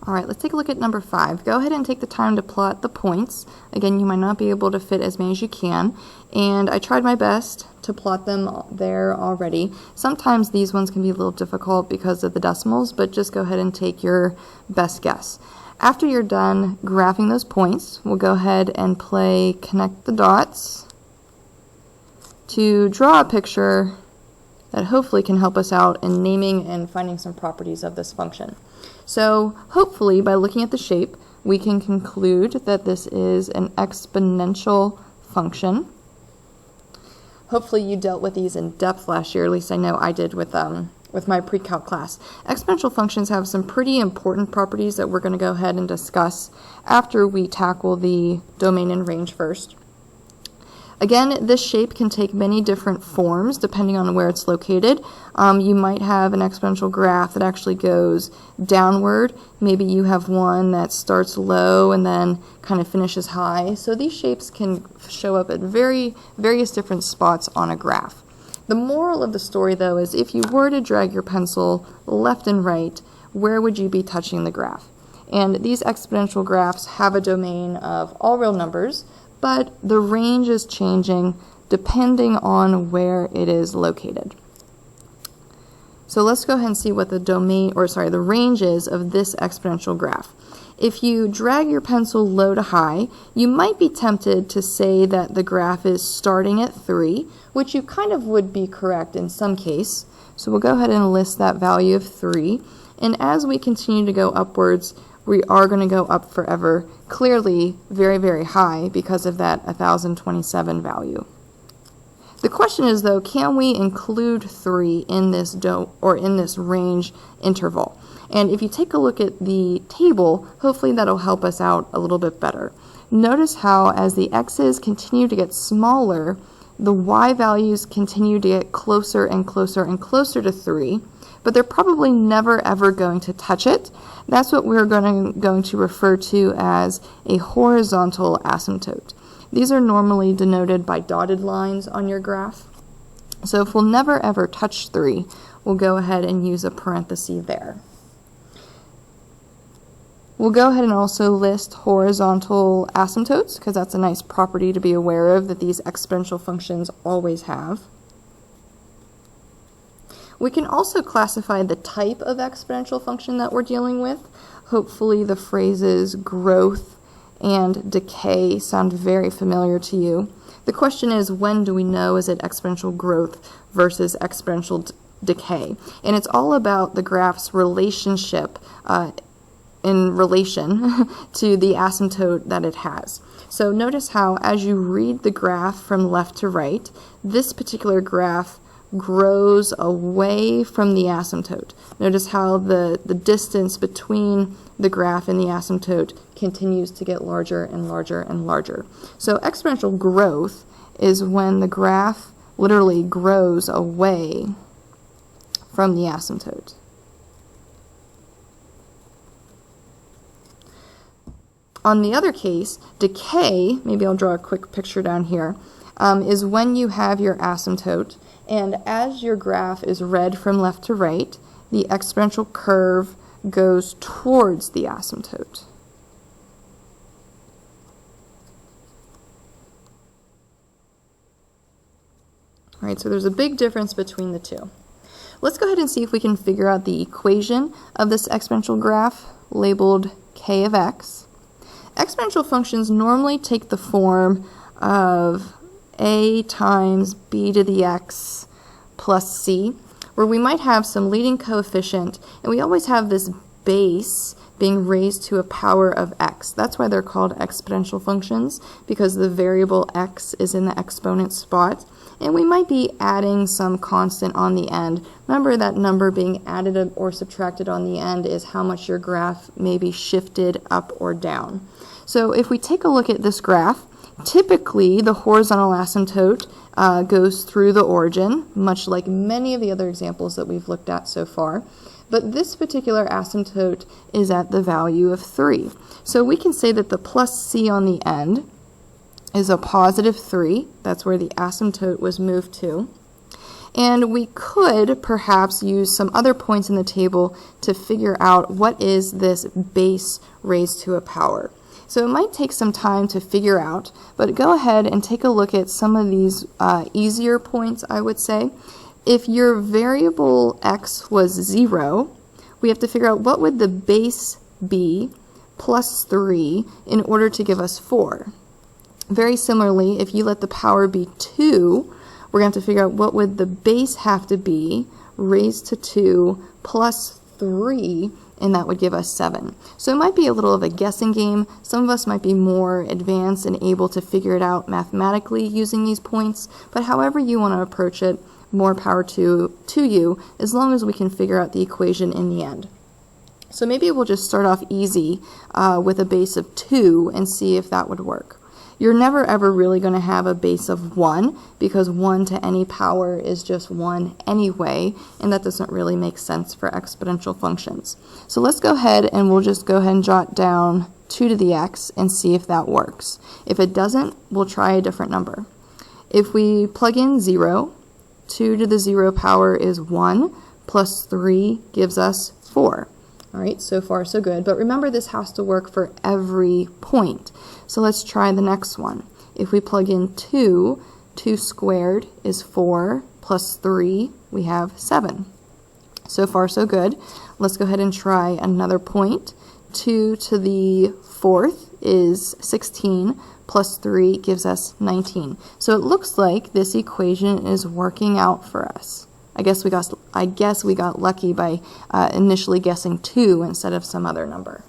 All right, let's take a look at number 5. Go ahead and take the time to plot the points. Again, you might not be able to fit as many as you can, and I tried my best to plot them there already. Sometimes these ones can be a little difficult because of the decimals, but just go ahead and take your best guess. After you're done graphing those points, we'll go ahead and play Connect the Dots to draw a picture that hopefully can help us out in naming and finding some properties of this function. So hopefully by looking at the shape, we can conclude that this is an exponential function. Hopefully you dealt with these in depth last year, at least I know I did with my pre-calc class. Exponential functions have some pretty important properties that we're going to go ahead and discuss after we tackle the domain and range first. Again, this shape can take many different forms depending on where it's located. You might have an exponential graph that actually goes downward. Maybe you have one that starts low and then kind of finishes high. So these shapes can show up at various different spots on a graph. The moral of the story, though, is if you were to drag your pencil left and right, where would you be touching the graph? And these exponential graphs have a domain of all real numbers, but the range is changing depending on where it is located. So let's go ahead and see what the range is of this exponential graph. If you drag your pencil low to high, you might be tempted to say that the graph is starting at 3, which you kind of would be correct in some case. So we'll go ahead and list that value of 3. And as we continue to go upwards, we are going to go up forever, clearly very, very high because of that 1027 value. The question is, though, can we include 3 in this in this range interval? And if you take a look at the table, hopefully that'll help us out a little bit better. Notice how as the x's continue to get smaller, the y values continue to get closer and closer and closer to 3, but they're probably never ever going to touch it. That's what we're going to refer to as a horizontal asymptote. These are normally denoted by dotted lines on your graph. So if we'll never ever touch 3, we'll go ahead and use a parenthesis there. We'll go ahead and also list horizontal asymptotes, because that's a nice property to be aware of that these exponential functions always have. We can also classify the type of exponential function that we're dealing with. Hopefully the phrases growth and decay sound very familiar to you. The question is, when do we know is it exponential growth versus exponential decay? And it's all about the graph's relationship in relation to the asymptote that it has. So notice how as you read the graph from left to right, this particular graph grows away from the asymptote. Notice how the distance between the graph and the asymptote continues to get larger and larger and larger. So exponential growth is when the graph literally grows away from the asymptote. On the other case, decay, maybe I'll draw a quick picture down here, is when you have your asymptote, and as your graph is read from left to right, the exponential curve goes towards the asymptote. All right, so there's a big difference between the two. Let's go ahead and see if we can figure out the equation of this exponential graph labeled k of x. Exponential functions normally take the form of a times b to the x plus c, where we might have some leading coefficient, and we always have this base being raised to a power of x. That's why they're called exponential functions, because the variable x is in the exponent spot, and we might be adding some constant on the end. Remember that number being added or subtracted on the end is how much your graph may be shifted up or down. So if we take a look at this graph, typically the horizontal asymptote goes through the origin, much like many of the other examples that we've looked at so far. But this particular asymptote is at the value of 3. So we can say that the plus c on the end is a positive 3. That's where the asymptote was moved to. And we could perhaps use some other points in the table to figure out what is this base raised to a power. So it might take some time to figure out, but go ahead and take a look at some of these easier points, I would say. If your variable x was 0, we have to figure out what would the base be plus 3 in order to give us 4. Very similarly, if you let the power be 2, we're going to have to figure out what would the base have to be raised to 2 plus 3, and that would give us 7. So it might be a little of a guessing game. Some of us might be more advanced and able to figure it out mathematically using these points, but however you want to approach it, more power to you, as long as we can figure out the equation in the end. So maybe we'll just start off easy with a base of 2 and see if that would work. You're never ever really going to have a base of 1 because 1 to any power is just 1 anyway, and that doesn't really make sense for exponential functions. So let's go ahead and we'll just go ahead and jot down 2 to the x and see if that works. If it doesn't, we'll try a different number. If we plug in 0, 2 to the 0 power is 1, plus 3 gives us 4. All right, so far so good, but remember this has to work for every point. So let's try the next one. If we plug in 2, 2 squared is 4, plus 3, we have 7. So far so good. Let's go ahead and try another point. 2 to the 4th is 16, plus 3 gives us 19. So it looks like this equation is working out for us. I guess we got lucky by initially guessing 2 instead of some other number.